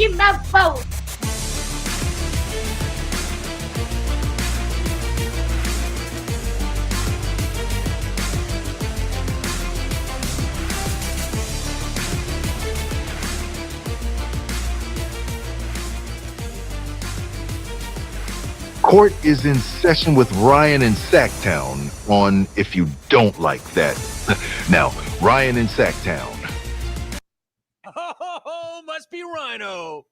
Mickey Mouse. Court is in session with Ryan in Sacktown on If You Don't Like That. Now, Ryan in Sacktown. Oh, must be Ryno.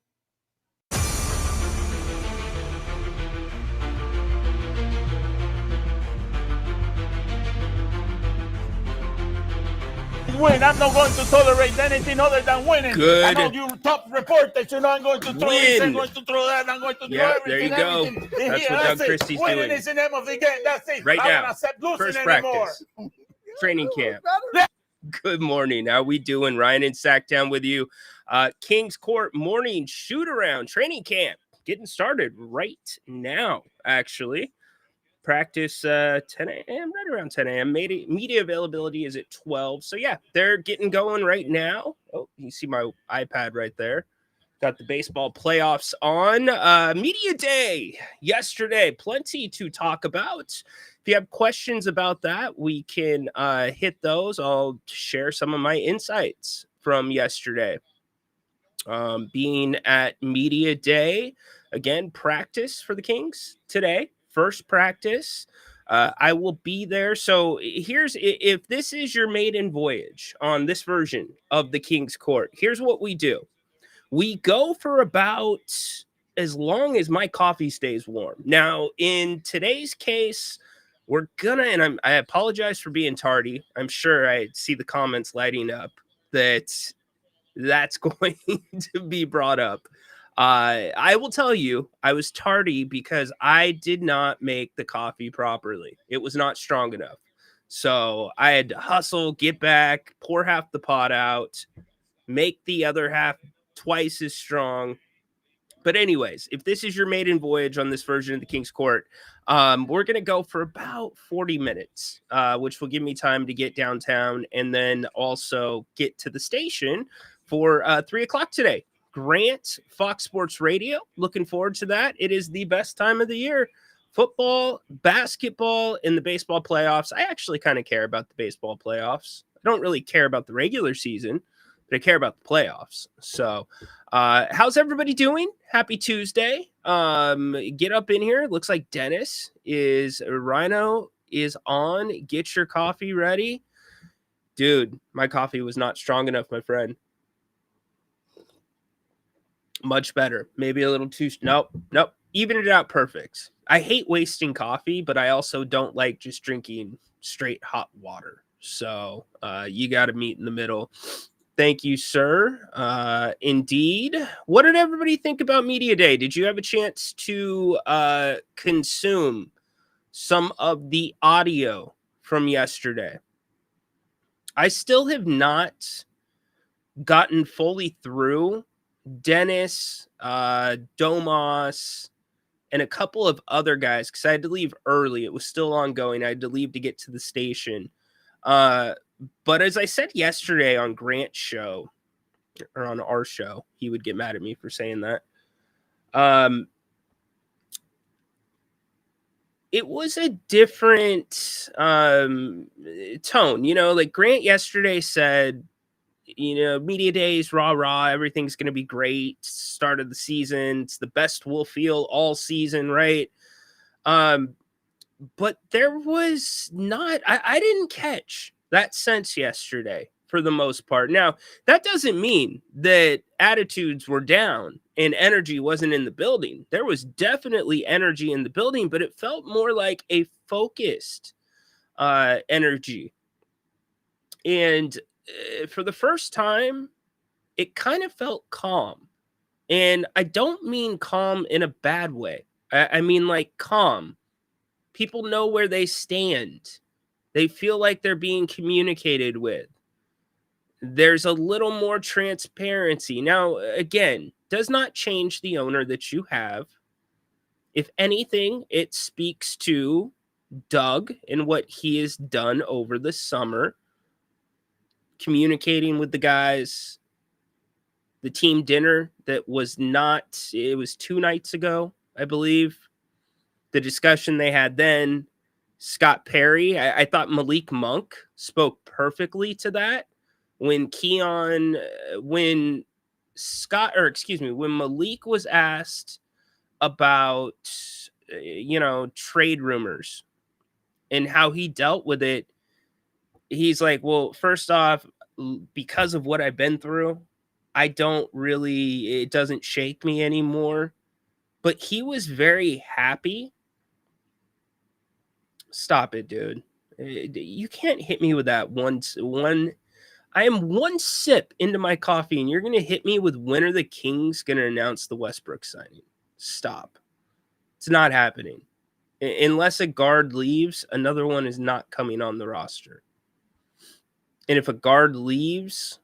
Win. I'm not going to tolerate anything other than winning. Good. I know you top reporters, you know I'm going to throw this, I'm going to throw that, I'm going to throw everything. There you go. That's what Doug Christie's doing. Winning is the name of the game. That's it. Right I now. don't accept losing First anymore. practice. Training camp. Good morning. How we doing? Ryan in Sacktown with you. Kings Court morning shoot around training camp getting started right now, actually. Practice 10 a.m., right around 10 a.m. Media availability is at 12. So, yeah, they're getting going right now. Oh, you see my iPad right there. Got the baseball playoffs on. Media day yesterday. Plenty to talk about. If you have questions about that, we can hit those. I'll share some of my insights from yesterday. Being at media day, again, practice for the Kings today. First practice. I will be there. So if this is your maiden voyage on this version of the Kings Court, here's what we do. We go for about as long as my coffee stays warm. Now, in today's case, we're gonna, and I apologize for being tardy. I'm sure I see the comments lighting up that's going to be brought up. I will tell you, I was tardy because I did not make the coffee properly. It was not strong enough. So I had to hustle, get back, pour half the pot out, make the other half twice as strong. But anyways, if this is your maiden voyage on this version of the King's Court, we're going to go for about 40 minutes, which will give me time to get downtown and then also get to the station for 3 o'clock today. Grant, Fox Sports Radio. Looking forward to that. It is the best time of the year. Football, basketball, and the baseball playoffs. I actually kind of care about the baseball playoffs. I don't really care about the regular season, but I care about the playoffs. So how's everybody doing? Happy Tuesday. Get up in here. Looks like Ryno is on. Get your coffee ready. Dude, my coffee was not strong enough, my friend. Much better. Maybe a little too. Nope. Even it out perfect. I hate wasting coffee, but I also don't like just drinking straight hot water. So you got to meet in the middle. Thank you, sir. Indeed. What did everybody think about Media Day? Did you have a chance to consume some of the audio from yesterday? I still have not gotten fully through Dennis, Domas, and a couple of other guys because I had to leave early. It was still ongoing. I had to leave to get to the station. But as I said yesterday on Grant's show, or on our show, he would get mad at me for saying that. It was a different tone. You know, like Grant yesterday said, you know, media days, rah, everything's going to be great. Start of the season. It's the best we'll feel all season, right? But there was not, I didn't catch that sense yesterday for the most part. Now, that doesn't mean that attitudes were down and energy wasn't in the building. There was definitely energy in the building, but it felt more like a focused energy. And for the first time, it kind of felt calm. And I don't mean calm in a bad way. I mean like calm. People know where they stand. They feel like they're being communicated with. There's a little more transparency. Now, again, does not change the owner that you have. If anything, it speaks to Doug and what he has done over the summer, communicating with the guys, the team dinner that was not, it was 2 nights ago, I believe. The discussion they had then, Scott Perry, I thought Malik Monk spoke perfectly to that. When when Malik was asked about, trade rumors and how he dealt with it, he's like, well, first off, because of what I've been through, it doesn't shake me anymore. But he was very happy. Stop it, dude. You can't hit me with that one. I am one sip into my coffee, and you're going to hit me with when are the Kings going to announce the Westbrook signing? Stop. It's not happening. Unless a guard leaves, another one is not coming on the roster. And if a guard leaves,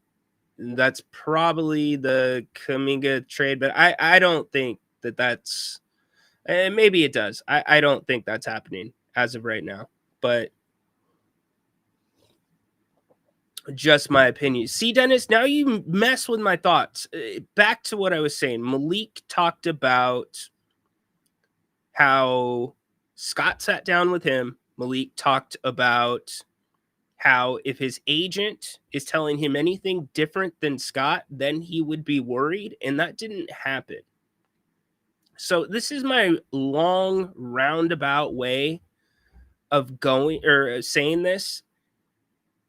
that's probably the Kuminga trade. But I don't think that's... maybe it does. I don't think that's happening as of right now. But just my opinion. See, Dennis, now you mess with my thoughts. Back to what I was saying. Malik talked about how Scott sat down with him. Malik talked about how if his agent is telling him anything different than Scott, then he would be worried. And that didn't happen. So this is my long roundabout way of going or saying this.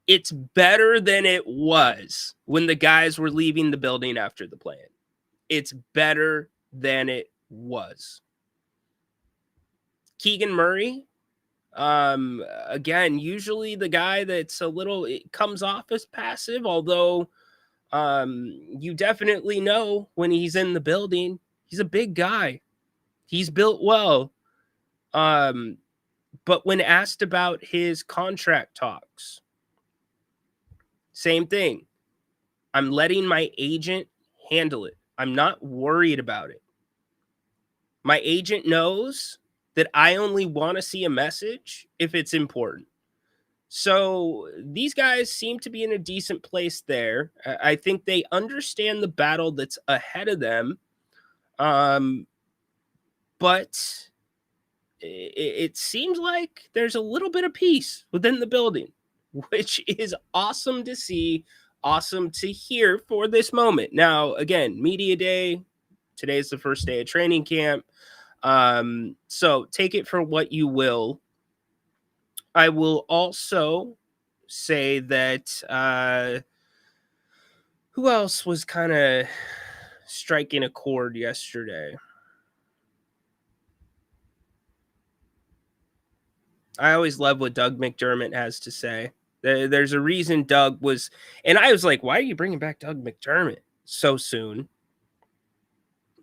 It's better than it was when the guys were leaving the building after the play-in. It's better than it was. Keegan Murray, again, usually the guy that's it comes off as passive, although you definitely know when he's in the building, he's a big guy. He's built well. But when asked about his contract talks, same thing. I'm letting my agent handle it. I'm not worried about it. My agent knows that I only want to see a message if it's important. So these guys seem to be in a decent place there. I think they understand the battle that's ahead of them. But it seems like there's a little bit of peace within the building, which is awesome to see, awesome to hear for this moment. Now, again, media day. Today's the first day of training camp. So take it for what you will. I will also say that who else was kind of striking a chord yesterday? I always love what Doug McDermott has to say. There's a reason Doug was, and I was like, why are you bringing back Doug McDermott so soon?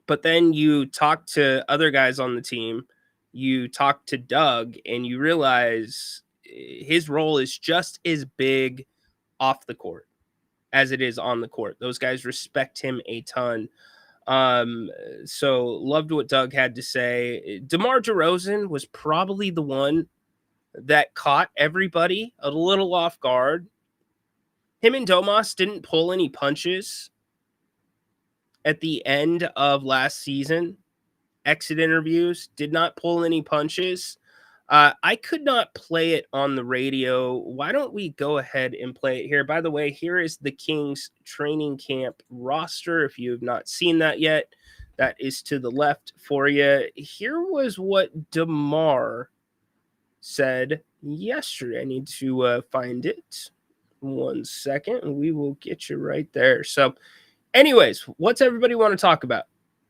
But then you talk to other guys on the team, you talk to Doug, and you realize his role is just as big off the court as it is on the court. Those guys respect him a ton. So loved what Doug had to say. DeMar DeRozan was probably the one that caught everybody a little off guard. Him and Domas didn't pull any punches at the end of last season. Exit interviews, did not pull any punches. I could not play it on the radio. Why don't we go ahead and play it here? By the way, here is the Kings training camp roster. If you have not seen that yet, that is to the left for you. Here was what DeMar said yesterday. I need to find it. 1 second, and we will get you right there. So, anyways, what's everybody want to talk about?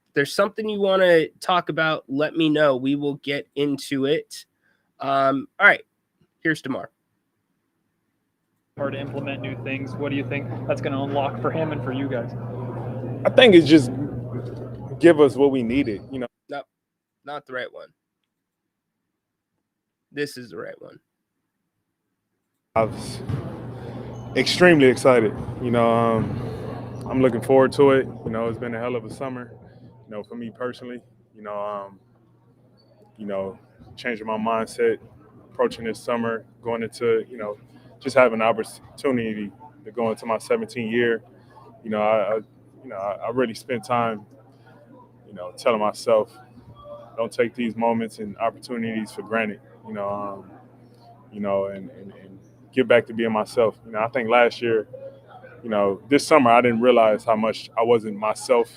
If there's something you want to talk about, let me know. We will get into it. All right, here's DeMar. Hard to implement new things. What do you think that's going to unlock for him and for you guys? I think it's just give us what we needed, you know. No, not the right one. This is the right one. I was extremely excited. You know, I'm looking forward to it. You know, it's been a hell of a summer, you know, for me personally. You know, changing my mindset, approaching this summer, going into, you know, just having an opportunity to go into my 17th year. You know, I really spent time, telling myself, don't take these moments and opportunities for granted, and get back to being myself. I think last year, this summer I didn't realize how much I wasn't myself,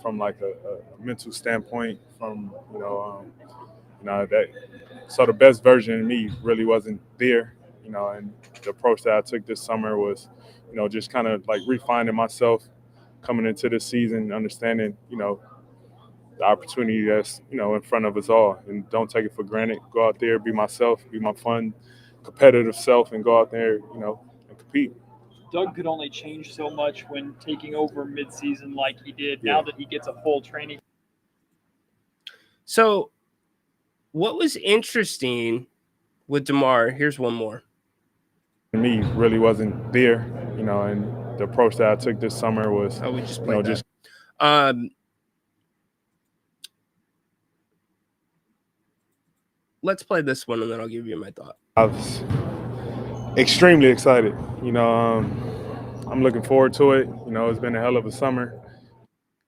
from like a mental standpoint, from, that, so the best version of me really wasn't there, and the approach that I took this summer was, just kind of like refining myself coming into this season, understanding, the opportunity that's, in front of us all, and don't take it for granted. Go out there, be myself, be my fun, competitive self, and go out there, and compete. Doug could only change so much when taking over midseason like he did. Yeah. Now that he gets a full training. So what was interesting with DeMar, here's one more. Me really wasn't there, and the approach that I took this summer was, we just played that. Let's play this one and then I'll give you my thought. I was extremely excited. I'm looking forward to it. It's been a hell of a summer.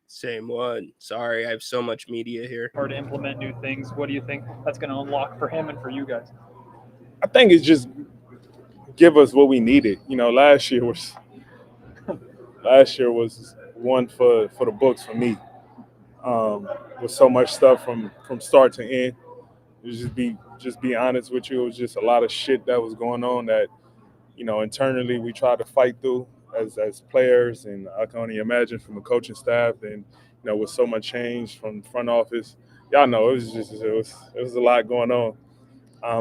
Same one. Sorry, I have so much media here. Hard to implement new things. What do you think that's going to unlock for him and for you guys? I think it's just give us what we needed. Last year was one for the books for me. With so much stuff from start to end. Just be honest with you, it was just a lot of shit that was going on that, internally we tried to fight through as players, and I can only imagine from the coaching staff, and with so much change from the front office, y'all know it was a lot going on.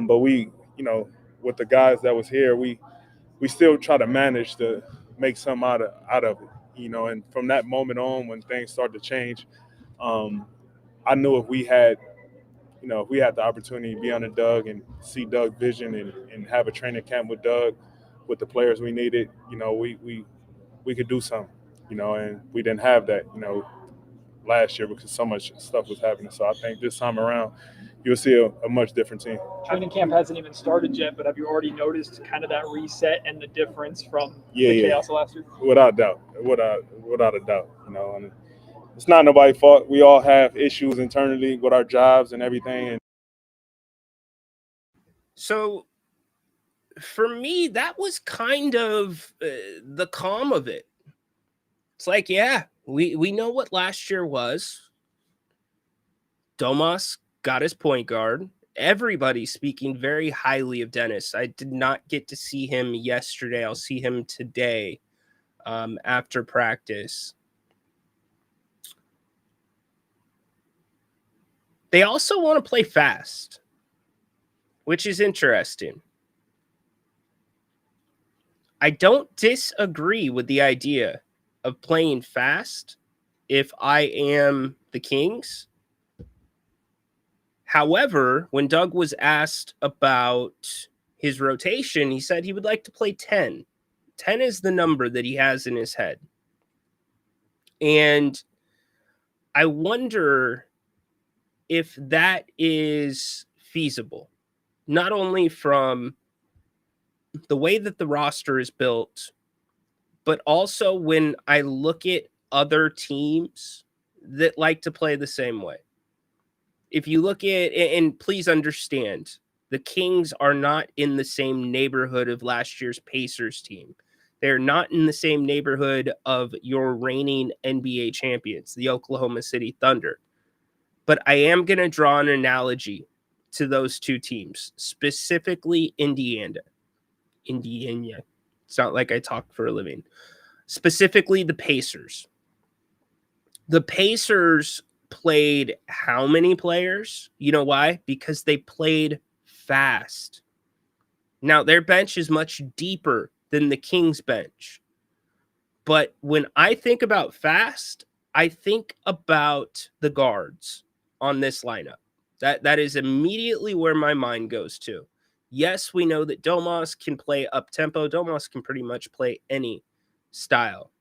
But we, with the guys that was here, we still try to manage to make something out of it, and from that moment on when things started to change, I knew if we had the opportunity to be under Doug and see Doug's vision and have a training camp with Doug, with the players we needed, we could do something, and we didn't have that, last year because so much stuff was happening. So I think this time around, you'll see a much different team. Training camp hasn't even started yet, but have you already noticed kind of that reset and the difference from the chaos of last year? Without doubt, without a doubt, and it's not nobody's fault. We all have issues internally with our jobs and everything. So for me, that was kind of the calm of it. It's like, yeah, we know what last year was. Domas got his point guard. Everybody's speaking very highly of Dennis. I did not get to see him yesterday. I'll see him today after practice. They also want to play fast, which is interesting. I don't disagree with the idea of playing fast if I am the Kings. However, when Doug was asked about his rotation, he said he would like to play 10. 10 is the number that he has in his head. And I wonder if that is feasible, not only from the way that the roster is built, but also when I look at other teams that like to play the same way. If you look at, and please understand, the Kings are not in the same neighborhood of last year's Pacers team. They're not in the same neighborhood of your reigning NBA champions, the Oklahoma City Thunder. But I am going to draw an analogy to those two teams, specifically Indiana. It's not like I talk for a living. Specifically the Pacers. The Pacers played how many players? You know why? Because they played fast. Now, their bench is much deeper than the Kings bench. But when I think about fast, I think about the guards on this lineup. That is immediately where my mind goes to. Yes, we know that Domas can play up-tempo. Domas can pretty much play any style.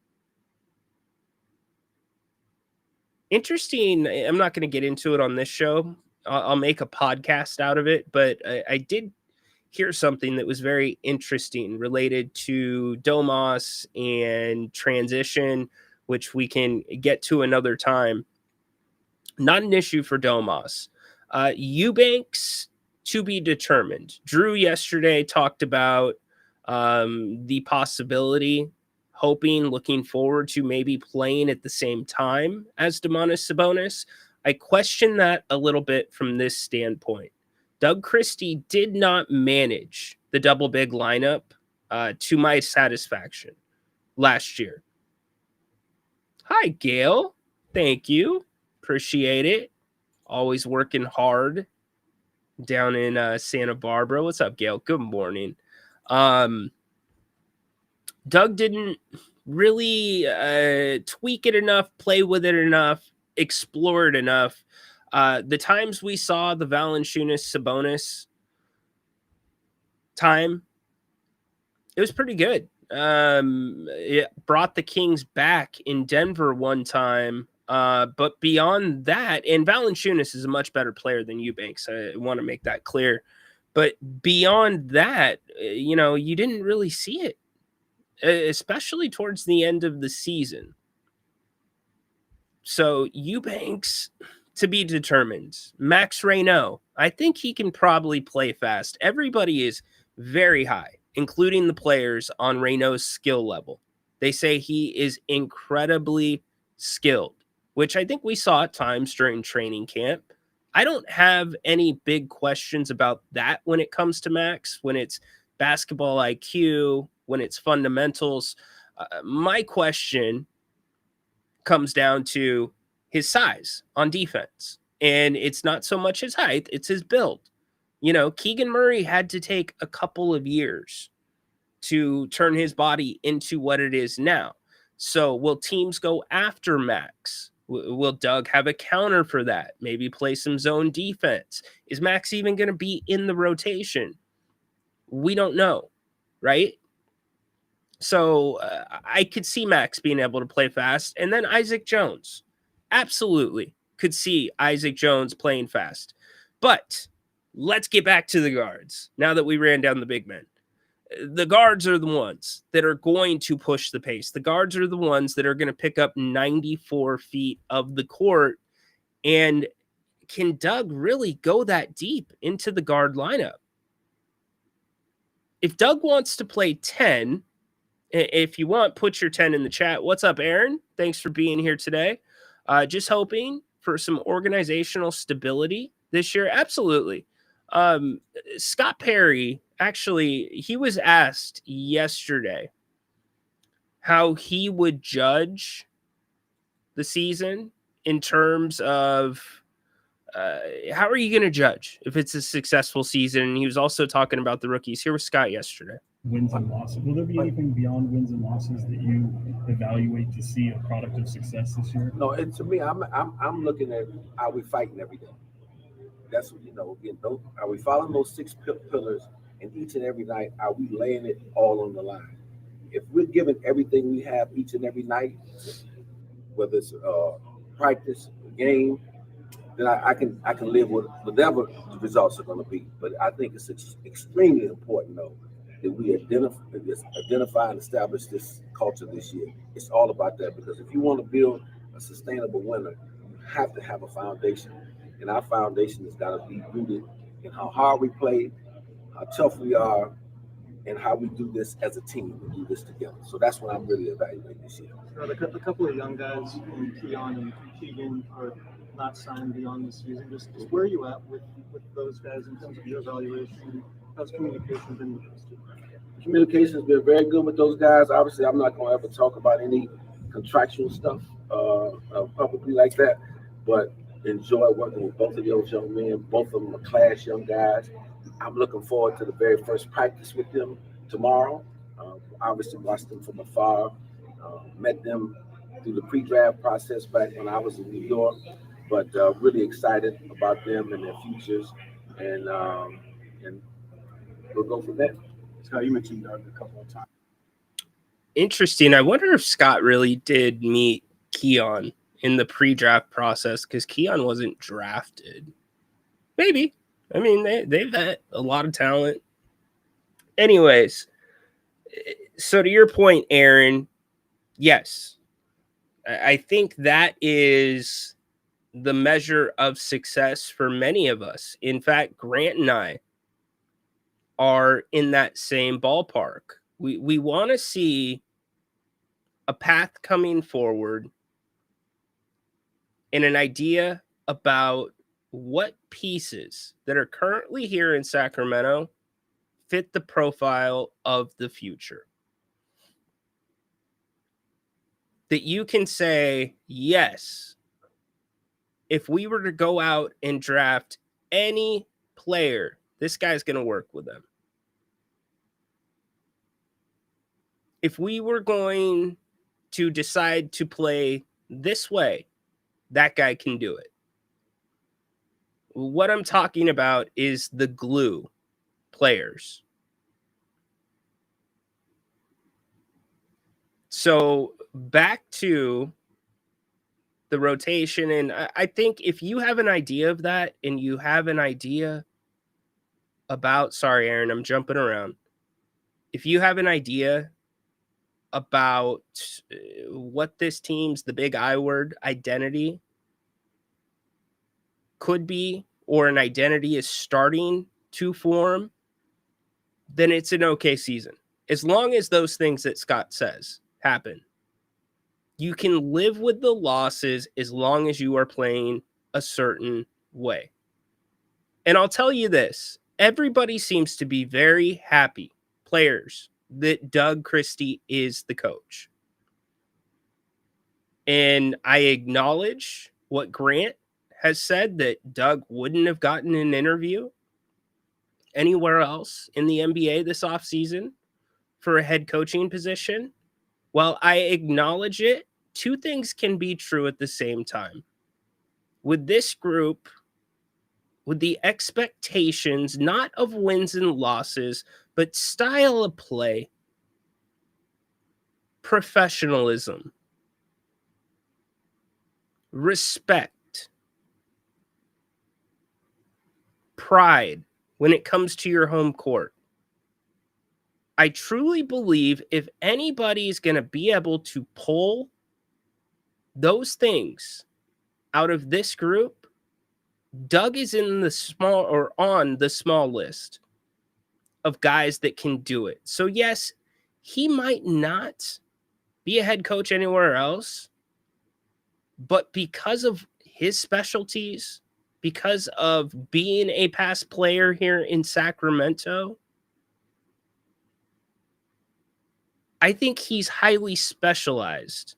Interesting. I'm not going to get into it on this show. I'll make a podcast out of it. But I did hear something that was very interesting related to Domas and transition which we can get to another time. Not an issue for Domas. Eubanks to be determined. Drew yesterday talked about the possibility, looking forward to maybe playing at the same time as Domantas Sabonis. I question that a little bit from this standpoint. Doug Christie did not manage the double big lineup to my satisfaction last year. Hi, Gail. Thank you. Appreciate it. Always working hard down in Santa Barbara. What's up, Gail? Good morning. Doug didn't really tweak it enough, play with it enough, explore it enough. The times we saw the Valanciunas Sabonis time, it was pretty good. It brought the Kings back in Denver one time. But beyond that, and Valanciunas is a much better player than Eubanks. I want to make that clear. But beyond that, you didn't really see it, especially towards the end of the season. So Eubanks to be determined. Max Ryno, I think he can probably play fast. Everybody is very high, including the players, on Ryno's skill level. They say he is incredibly skilled, which I think we saw at times during training camp. I don't have any big questions about that when it comes to Max, when it's basketball IQ, when it's fundamentals. My question comes down to his size on defense. And it's not so much his height, it's his build. Keegan Murray had to take a couple of years to turn his body into what it is now. So will teams go after Max? Will Doug have a counter for that? Maybe play some zone defense? Is Max even going to be in the rotation? We don't know, right? So I could see Max being able to play fast. And then Isaac Jones. Absolutely could see Isaac Jones playing fast. But let's get back to the guards now that we ran down the big men. The guards are the ones that are going to push the pace. The guards are the ones that are going to pick up 94 feet of the court. And can Doug really go that deep into the guard lineup? If Doug wants to play 10, if you want, put your 10 in the chat. What's up, Aaron? Thanks for being here today. Just hoping for some organizational stability this year. Absolutely. Scott Perry, actually, he was asked yesterday how he would judge the season in terms of how are you going to judge if it's a successful season? And he was also talking about the rookies. Here was Scott yesterday. Wins and losses. Will there be anything beyond wins and losses that you evaluate to see a product of success this year? No, and to me, I'm looking at how we fighting every day. That's are we following those 6 pillars, and each and every night are we laying it all on the line? If we're giving everything we have each and every night, whether it's practice, game, then I can live with whatever the results are going to be. But I think it's extremely important though that we identify and establish this culture this year. It's all about that, because if you want to build a sustainable winner, you have to have a foundation. And our foundation has got to be rooted in how hard we play, how tough we are, and how we do this as a team and do this together. So that's what I'm really evaluating this year. A couple of young guys, Keon and Keegan, are not signed beyond the season. Just where are you at with those guys in terms of your evaluation? How's communication been with those two? Communication has been very good with those guys. Obviously, I'm not going to ever talk about any contractual stuff publicly like that, but enjoy working with both of those young men. Both of them are class young guys. I'm looking forward to the very first practice with them tomorrow. Obviously, watched them from afar. Met them through the pre-draft process back when I was in New York, but really excited about them and their futures, and we'll go from there. Scott, you mentioned Doug a couple of times. Interesting. I wonder if Scott really did meet Keon in the pre-draft process, because Keon wasn't drafted. Maybe. I mean, they've had a lot of talent. Anyways, so to your point, Aaron, yes, I think that is the measure of success for many of us. In fact, Grant and I are in that same ballpark. We want to see a path coming forward and an idea about what pieces that are currently here in Sacramento fit the profile of the future. That you can say, yes, if we were to go out and draft any player, this guy's going to work with them. If we were going to decide to play this way, that guy can do it. What I'm talking about is the glue players. So back to the rotation, and I think if you have an idea of that and you have an idea about, sorry, Aaron, I'm jumping around. If you have an idea about what this team's, the big I word, identity could be, or an identity is starting to form, then it's an okay season. As long as those things that Scott says happen. You can live with the losses as long as you are playing a certain way. And I'll tell you this, everybody seems to be very happy, players, that Doug Christie is the coach. And I acknowledge what Grant has said, that Doug wouldn't have gotten an interview anywhere else in the NBA this offseason for a head coaching position. While I acknowledge it, two things can be true at the same time. With this group, with the expectations, not of wins and losses, but style of play, professionalism, respect, pride when it comes to your home court. I truly believe if anybody is going to be able to pull those things out of this group, Doug is in the small, or on the small list of guys that can do it. So yes, he might not be a head coach anywhere else, but because of his specialties, because of being a past player here in Sacramento, I think he's highly specialized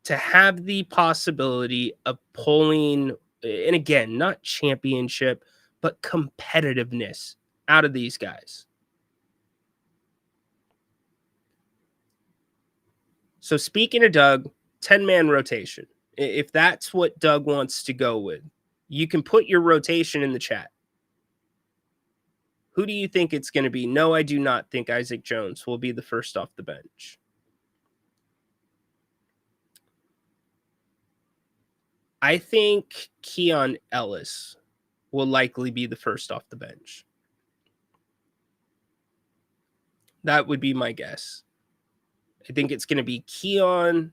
to have the possibility of pulling, and again, not championship, but competitiveness out of these guys. So speaking of Doug, 10-man rotation. If that's what Doug wants to go with, you can put your rotation in the chat. Who do you think it's going to be? No, I do not think Isaac Jones will be the first off the bench. I think Keon Ellis will likely be the first off the bench. That would be my guess. I think it's going to be Keon,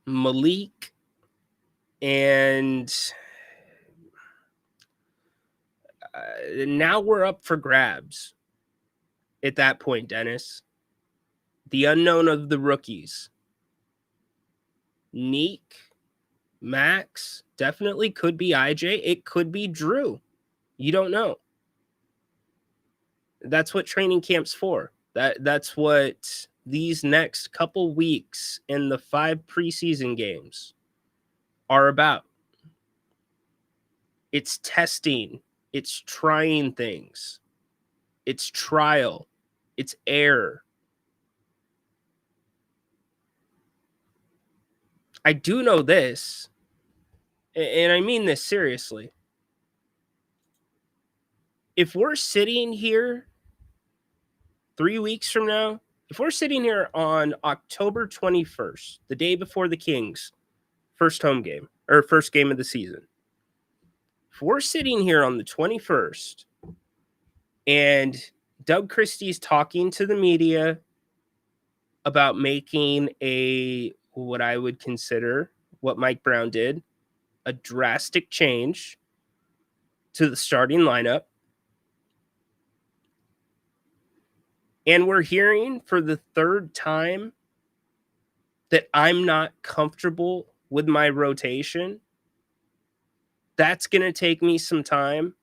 Malik, and now we're up for grabs at that point, Dennis. The unknown of the rookies. Neek, Max, definitely could be IJ. It could be Drew. You don't know. That's what training camp's for. That's what these next couple weeks in the 5 preseason games are about. It's testing. It's trying things. It's trial. It's error. I do know this, and I mean this seriously. If we're sitting here 3 weeks from now, if we're sitting here on October 21st, the day before the Kings' first home game, or first game of the season, if we're sitting here on the 21st and Doug Christie's talking to the media about making what I would consider what Mike Brown did, a drastic change to the starting lineup. And we're hearing for the third time that I'm not comfortable with my rotation. That's going to take me some time.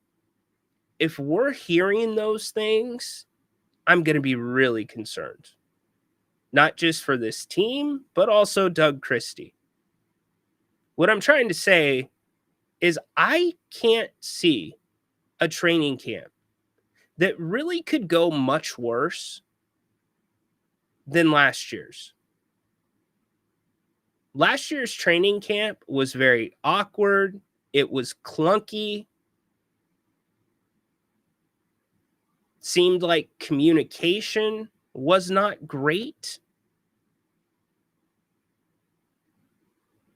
If we're hearing those things, I'm going to be really concerned. Not just for this team, but also Doug Christie. What I'm trying to say is I can't see a training camp that really could go much worse than last year's. Last year's training camp was very awkward. It was clunky. Seemed like communication was not great.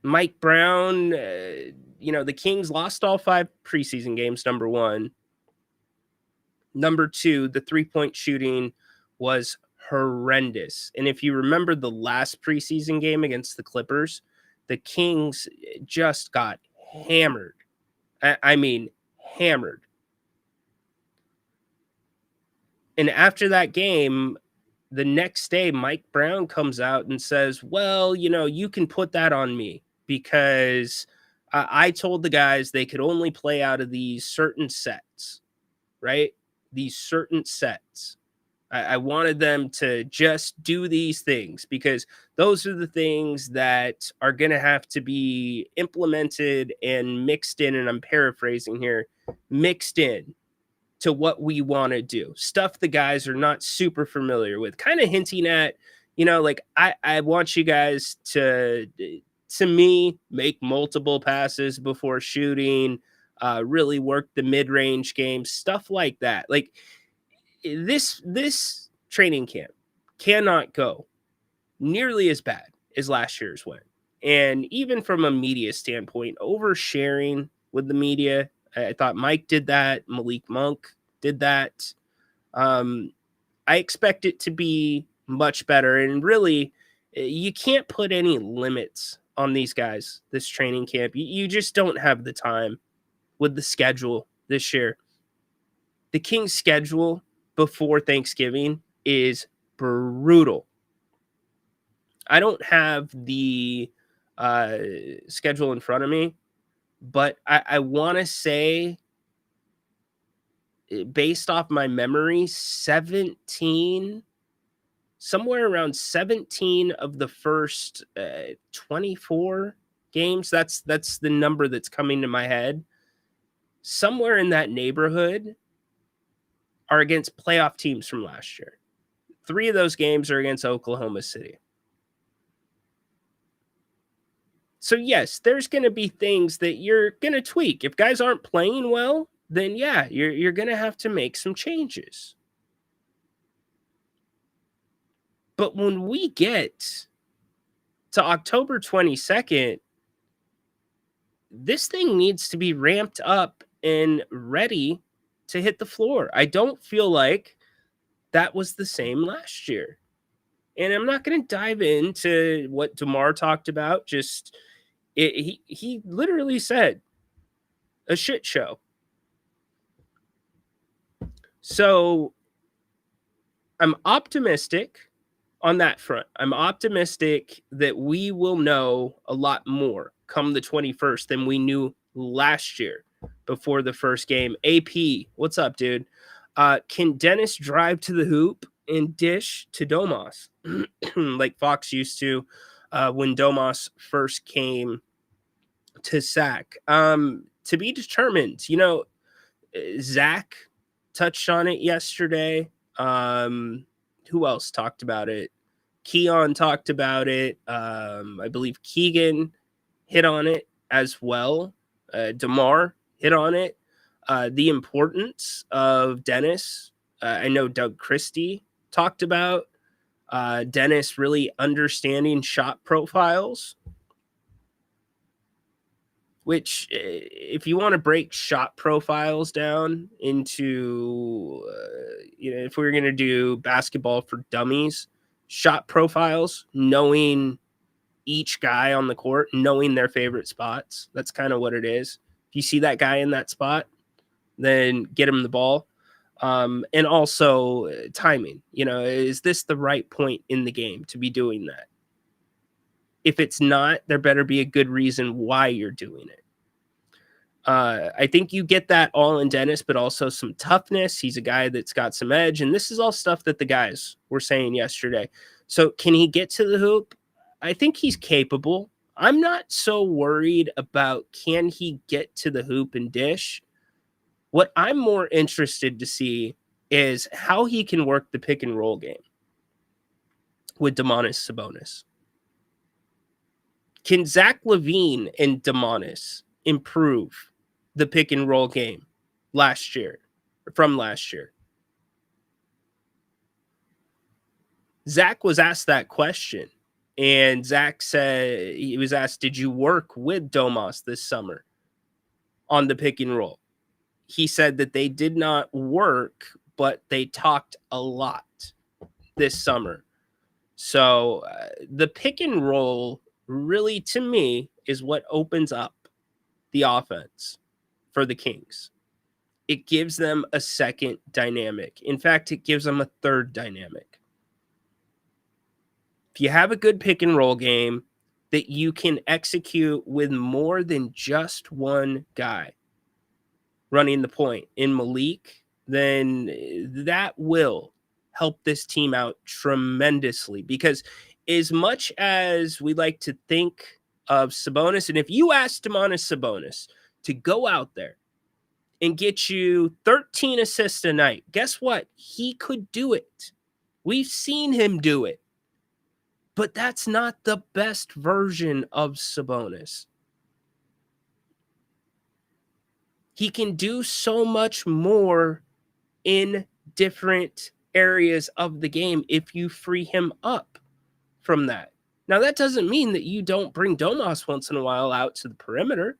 Mike Brown, the Kings lost all 5 preseason games, number one. Number two, the three-point shooting was horrendous. And if you remember the last preseason game against the Clippers, the Kings just got hammered. I mean, hammered. And after that game, the next day, Mike Brown comes out and says, well, you can put that on me because I told the guys they could only play out of these certain sets, right? These certain sets. I wanted them to just do these things because those are the things that are going to have to be implemented and mixed in. And I'm paraphrasing here, mixed in to what we want to do. Stuff the guys are not super familiar with, kind of hinting at, I want you guys to me, make multiple passes before shooting, really work the mid-range game, stuff like that. Like this training camp cannot go nearly as bad as last year's went. And even from a media standpoint, oversharing with the media, I thought Mike did that. Malik Monk did that. I expect it to be much better. And really, you can't put any limits on these guys this training camp. You just don't have the time with the schedule this year. The Kings' schedule before Thanksgiving is brutal. I don't have the schedule in front of me, but I want to say, based off my memory, somewhere around 17 of the first 24 games. That's the number that's coming to my head. Somewhere in that neighborhood are against playoff teams from last year. 3 of those games are against Oklahoma City. So yes, there's going to be things that you're going to tweak. If guys aren't playing well, then yeah, you're going to have to make some changes. But when we get to October 22nd, this thing needs to be ramped up and ready to hit the floor. I don't feel like that was the same last year. And I'm not going to dive into what DeMar talked about. He literally said a shit show. So I'm optimistic on that front. I'm optimistic that we will know a lot more come the 21st than we knew last year before the first game. AP, what's up, dude? Can Dennis drive to the hoop and dish to Domas like Fox used to when Domas first came to Sac? To be determined. Zach touched on it yesterday. Who else talked about it? Keon talked about it. I believe Keegan hit on it as well. DeMar hit on it. The importance of Dennis. I know Doug Christie talked about Dennis really understanding shot profiles, which if you want to break shot profiles down into, if we were going to do basketball for dummies, shot profiles, knowing each guy on the court, knowing their favorite spots. That's kind of what it is. If you see that guy in that spot, then get him the ball. And also timing. Is this the right point in the game to be doing that? If it's not, there better be a good reason why you're doing it. I think you get that all in Dennis, but also some toughness. He's a guy that's got some edge, and this is all stuff that the guys were saying yesterday. So can he get to the hoop? I think he's capable. I'm not so worried about can he get to the hoop and dish. What I'm more interested to see is how he can work the pick and roll game with Domantas Sabonis. Can Zach LaVine and Domantas improve the pick and roll game from last year? Zach was asked that question, and Zach said, he was asked, did you work with Domas this summer on the pick and roll? He said that they did not work, but they talked a lot this summer. So the pick and roll really, to me, is what opens up the offense for the Kings. It gives them a second dynamic. In fact, it gives them a third dynamic. If you have a good pick and roll game that you can execute with more than just one guy running the point in Malik, then that will help this team out tremendously. Because as much as we like to think of Sabonis, and if you ask Domantas Sabonis to go out there and get you 13 assists a night, guess what? He could do it. We've seen him do it. But that's not the best version of Sabonis. He can do so much more in different areas of the game if you free him up from that. Now, that doesn't mean that you don't bring Domas once in a while out to the perimeter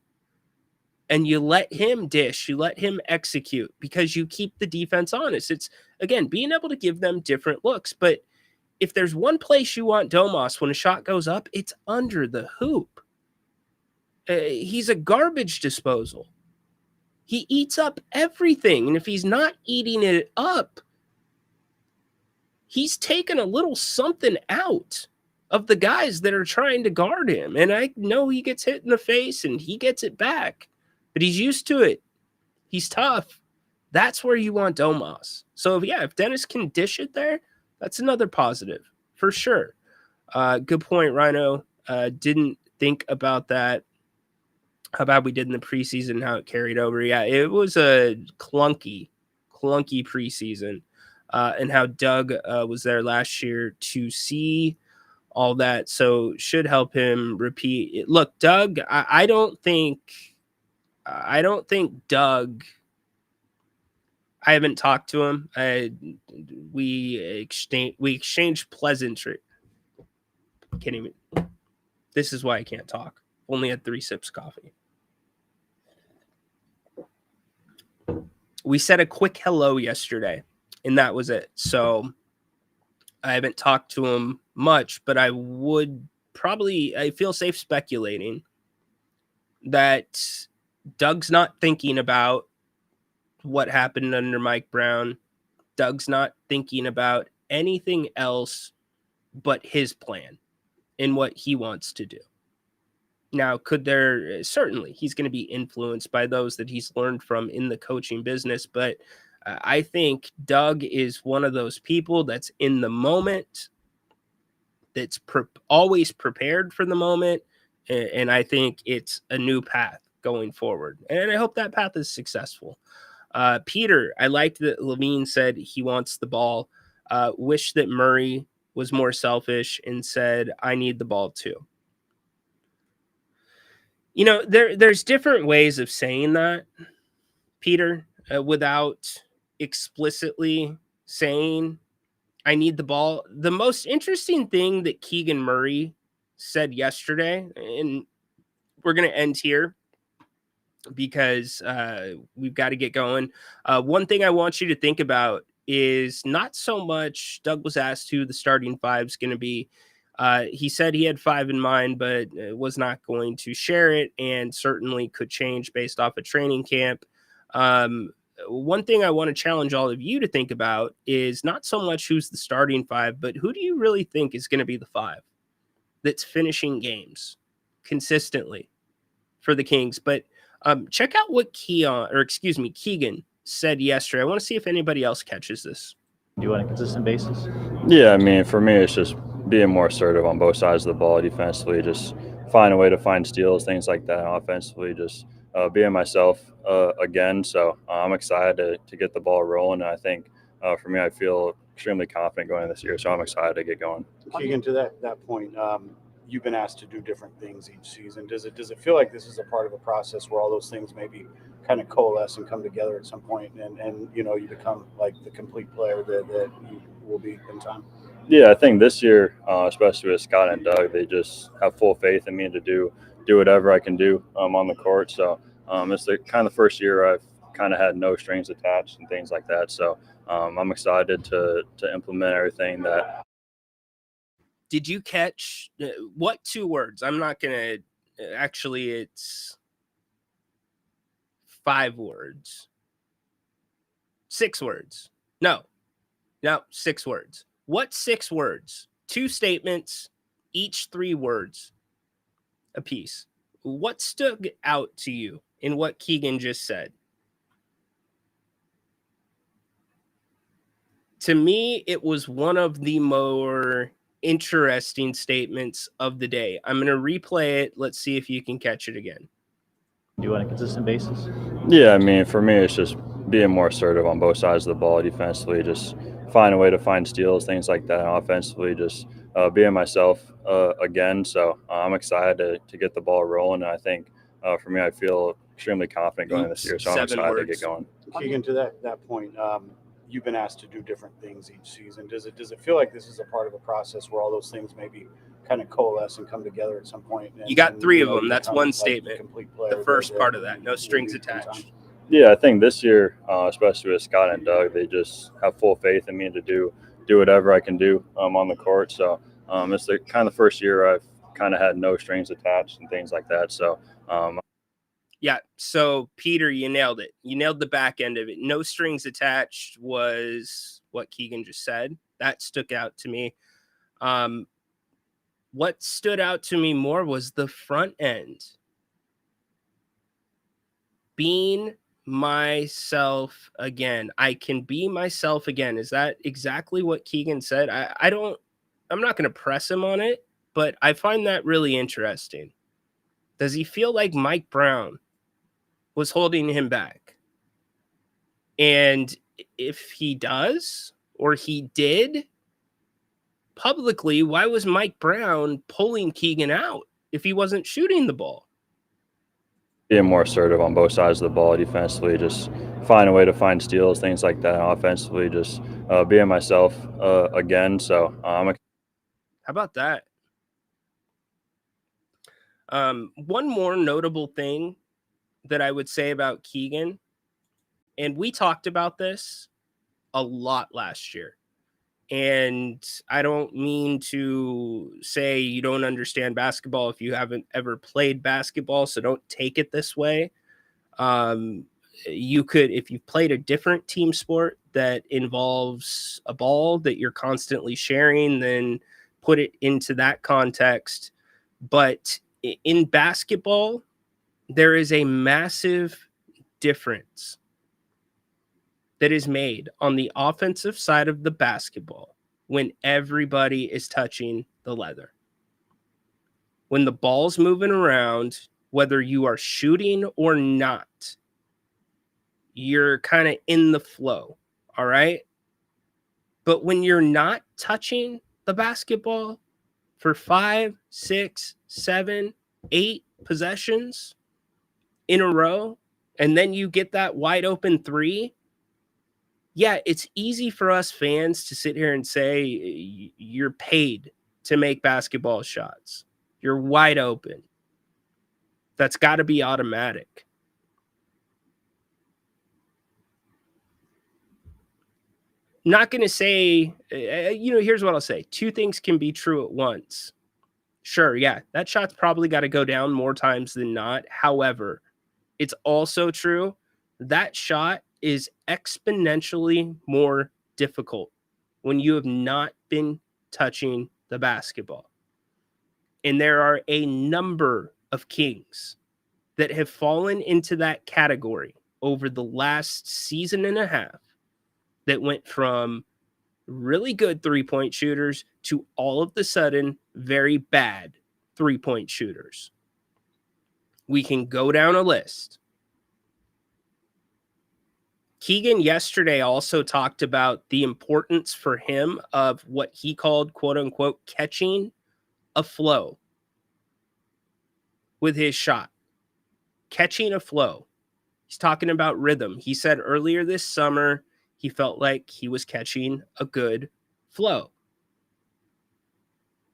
and you let him dish, you let him execute, because you keep the defense honest. It's, again, being able to give them different looks. But if there's one place you want Domas when a shot goes up, it's under the hoop. He's a garbage disposal. He eats up everything. And if he's not eating it up, he's taken a little something out of the guys that are trying to guard him. And I know he gets hit in the face and he gets it back, but he's used to it. He's tough. That's where you want Domas. So, if Dennis can dish it there, that's another positive for sure. Good point, Ryno. Didn't think about that. How bad we did in the preseason, how it carried over. Yeah, it was a clunky preseason. And how Doug was there last year to see all that. So should help him repeat it. Look, Doug, I don't think Doug, I haven't talked to him. We exchanged pleasantry. Can't even. This is why I can't talk. Only had 3 sips of coffee. We said a quick hello yesterday, and that was it. So I haven't talked to him much, but I feel safe speculating that Doug's not thinking about what happened under Mike Brown. Doug's not thinking about anything else but his plan and what he wants to do. Now, certainly he's going to be influenced by those that he's learned from in the coaching business, but I think Doug is one of those people that's in the moment, that's always prepared for the moment, and I think it's a new path going forward, and I hope that path is successful. Peter, I liked that Levine said he wants the ball. Wish that Murray was more selfish and said, I need the ball too. There's different ways of saying that, Peter, without explicitly saying, I need the ball. The most interesting thing that Keegan Murray said yesterday, and we're going to end here because we've got to get going. One thing I want you to think about is not so much. Doug was asked who the starting five is going to be. He said he had 5 in mind, but was not going to share it, and certainly could change based off of training camp. One thing I want to challenge all of you to think about is not so much who's the starting 5, but who do you really think is going to be the 5 that's finishing games consistently for the Kings? But check out what Keegan said yesterday. I want to see if anybody else catches this. Do on a consistent basis? Yeah, I mean, for me, it's just being more assertive on both sides of the ball. Defensively, just find a way to find steals, things like that. Offensively, just being myself again. So I'm excited to get the ball rolling. And I think for me, I feel extremely confident going this year. So I'm excited to get going. Keegan, to that point, you've been asked to do different things each season. Does it feel like this is a part of a process where all those things maybe kind of coalesce and come together at some point, and you become like the complete player that you will be in time? Yeah, I think this year, especially with Scott and Doug, they just have full faith in me to do whatever I can do on the court. So it's the kind of the first year I've kind of had no strings attached and things like that. So I'm excited to implement everything that. Did you catch what 2 words? I'm not going to actually, it's 5 words, 6 words. No, 6 words. What 6 words? 2 statements, each 3 words a piece. What stood out to you in what Keegan just said? To me, it was one of the more interesting statements of the day. I'm going to replay it. Let's see if you can catch it again. Do on a consistent basis? Yeah, I mean, for me, it's just being more assertive on both sides of the ball. Defensively, just find a way to find steals, things like that. Offensively, just being myself again. So I'm excited to get the ball rolling. And I think for me, I feel extremely confident going this year. So I'm excited to get going. Keegan, to that point, you've been asked to do different things each season. Does it feel like this is a part of a process where all those things maybe kind of coalesce and come together at some point? You got 3 of them. That's one statement. The first part of that, no strings attached. Yeah, I think this year, especially with Scott and Doug, they just have full faith in me to do whatever I can do on the court. So it's the kind of the first year I've kind of had no strings attached and things like that. So yeah. So Peter, you nailed it. You nailed the back end of it. No strings attached was what Keegan just said. That stuck out to me. What stood out to me more was the front end. Being myself again. I can be myself again. Is that exactly what Keegan said? I'm not going to press him on it, but I find that really interesting. Does he feel like Mike Brown was holding him back? And if he does, or he did publicly, why was Mike Brown pulling Keegan out if he wasn't shooting the ball? Being more assertive on both sides of the ball. Defensively, just find a way to find steals, things like that. Offensively, just being myself again. So how about that? One more notable thing that I would say about Keegan, and we talked about this a lot last year, and I don't mean to say you don't understand basketball if you haven't ever played basketball, so don't take it this way. You could, if you've played a different team sport that involves a ball that you're constantly sharing, then put it into that context. But in basketball, there is a massive difference that is made on the offensive side of the basketball when everybody is touching the leather. When the ball's moving around, whether you are shooting or not, you're kind of in the flow, all right? But when you're not touching the basketball for 5, 6, 7, 8 possessions in a row, and then you get that wide open 3, yeah, it's easy for us fans to sit here and say you're paid to make basketball shots. You're wide open. That's got to be automatic. not going to say, here's what I'll say. Two things can be true at once. Sure, yeah, that shot's probably got to go down more times than not. However, it's also true that shot is exponentially more difficult when you have not been touching the basketball. And there are a number of Kings that have fallen into that category over the last season and a half that went from really good three-point shooters to all of the sudden very bad three-point shooters. We can go down a list. Keegan yesterday also talked about the importance for him of what he called, quote unquote, catching a flow with his shot. Catching a flow. He's talking about rhythm. He said earlier this summer, he felt like he was catching a good flow.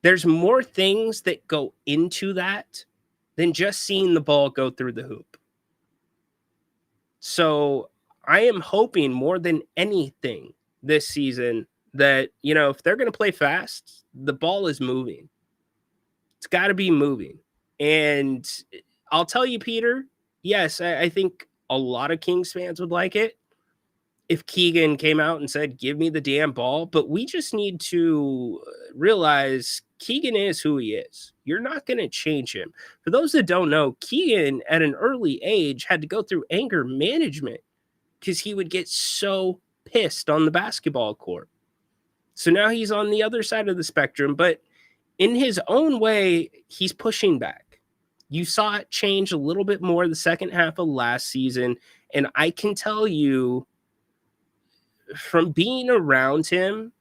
There's more things that go into that than just seeing the ball go through the hoop. So I am hoping more than anything this season that, if they're going to play fast, the ball is moving. It's got to be moving. And I'll tell you, Peter, yes, I think a lot of Kings fans would like it if Keegan came out and said, give me the damn ball. But we just need to realize Keegan is who he is. You're not going to change him. For those that don't know, Keegan at an early age had to go through anger management because he would get so pissed on the basketball court. So now he's on the other side of the spectrum, but in his own way, he's pushing back. You saw it change a little bit more the second half of last season, and I can tell you from being around him,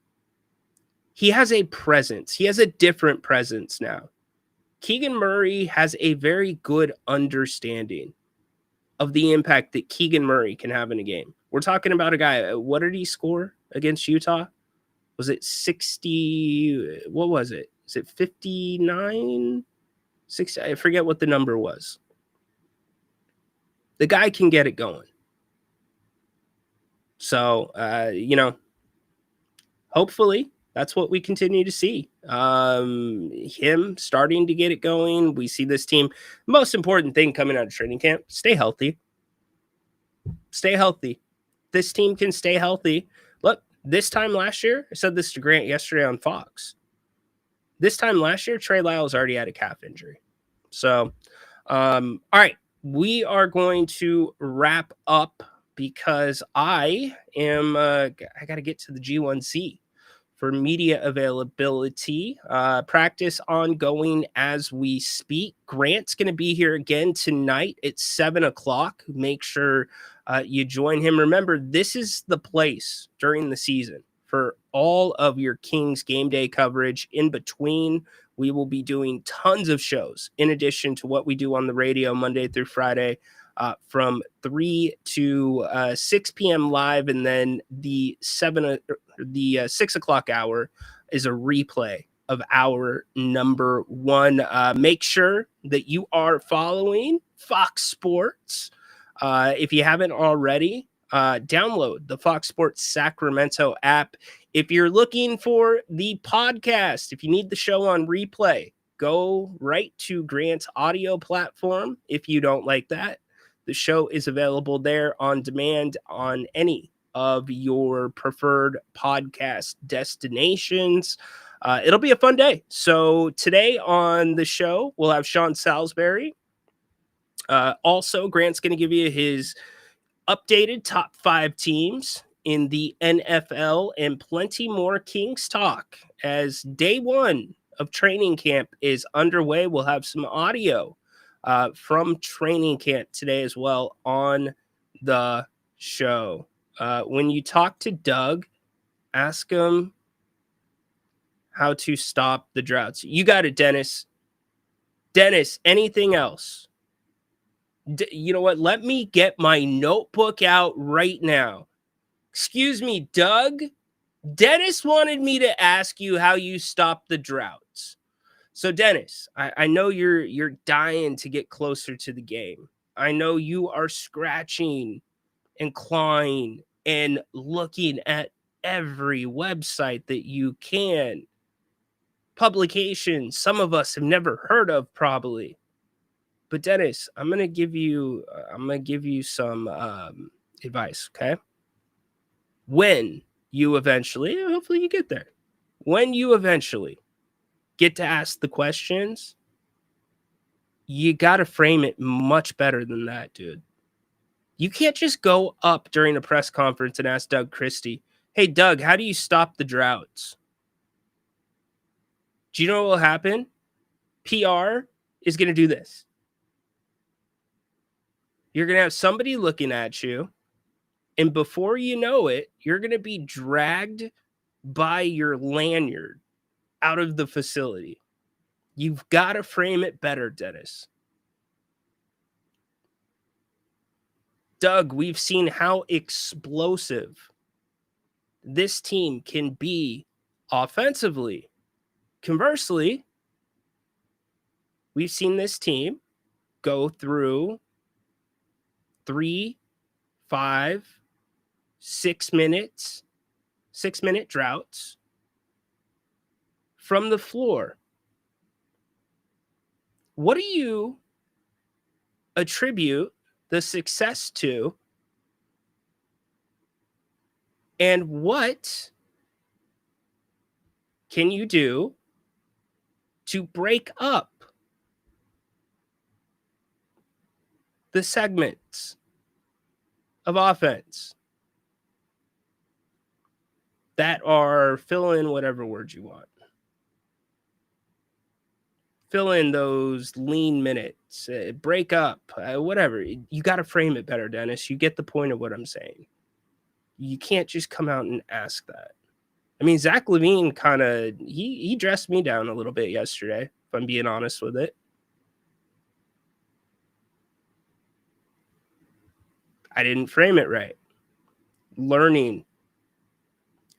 he has a presence. He has a different presence now. Keegan Murray has a very good understanding of the impact that Keegan Murray can have in a game. We're talking about a guy, what did he score against Utah? Was it 60? What was it? Is it 59? 60? I forget what the number was. The guy can get it going. So, hopefully that's what we continue to see. Him starting to get it going. We see this team. Most important thing coming out of training camp, stay healthy. Stay healthy. This team can stay healthy. Look, this time last year, I said this to Grant yesterday on Fox. This time last year, Trey Lyles already had a calf injury. So, all right, we are going to wrap up because I got to get to the G1C for media availability. Practice ongoing as we speak. Grant's going to be here again tonight at 7:00. Make sure you join him. Remember, this is the place during the season for all of your Kings game day coverage. In between, we will be doing tons of shows in addition to what we do on the radio Monday through Friday. From 3 to 6 p.m. live, and then the 6 o'clock hour is a replay of hour number 1. Make sure that you are following Fox Sports. If you haven't already, download the Fox Sports Sacramento app. If you're looking for the podcast, if you need the show on replay, go right to Grant's audio platform. If you don't like that, the show is available there on demand on any of your preferred podcast destinations. It'll be a fun day. So today on the show, we'll have Sean Salisbury. Also, Grant's going to give you his updated top 5 teams in the NFL and plenty more Kings talk as day 1 of training camp is underway. We'll have some audio from training camp today as well on the show. When you talk to Doug, ask him how to stop the droughts. You got it, Dennis. Dennis, anything else? You know what? Let me get my notebook out right now. Excuse me, Doug. Dennis wanted me to ask you how you stop the droughts. So, Dennis, I know you're dying to get closer to the game. I know you are scratching and clawing and looking at every website that you can. Publications some of us have never heard of, probably. But Dennis, I'm gonna give you some advice, okay? When you eventually, hopefully you get there. When you eventually get to ask the questions, you gotta frame it much better than that, dude. You can't just go up during a press conference and ask Doug Christie, "Hey, Doug, how do you stop the droughts?" Do you know what will happen? PR is going to do this. You're going to have somebody looking at you, and before you know it, you're going to be dragged by your lanyard out of the facility. You've got to frame it better, Dennis. Doug, we've seen how explosive this team can be offensively. Conversely, we've seen this team go through 3, 5, 6 minutes, 6-minute droughts from the floor. What do you attribute the success to? And what can you do to break up the segments of offense that are, fill in whatever word you want. Fill in those lean minutes, break up, whatever. You got to frame it better, Dennis. You get the point of what I'm saying. You can't just come out and ask that. I mean, Zach LaVine kind of, he dressed me down a little bit yesterday, if I'm being honest with it. I didn't frame it right. Learning.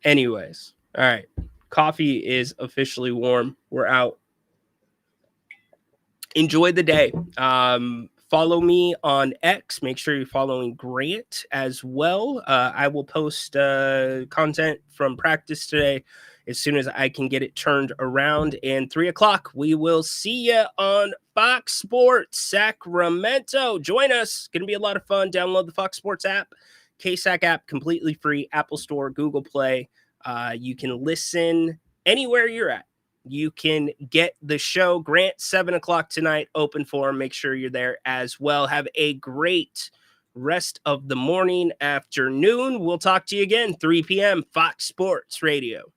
Anyways, all right. Coffee is officially warm. We're out. Enjoy the day. Follow me on X. Make sure you're following Grant as well. I will post content from practice today as soon as I can get it turned around. And 3 o'clock, we will see you on Fox Sports Sacramento. Join us. Going to be a lot of fun. Download the Fox Sports app. KSAC app, completely free. Apple Store, Google Play. You can listen anywhere you're at. You can get the show. Grant, 7 o'clock tonight, open forum. Make sure you're there as well. Have a great rest of the morning, afternoon. We'll talk to you again, 3 p.m., Fox Sports Radio.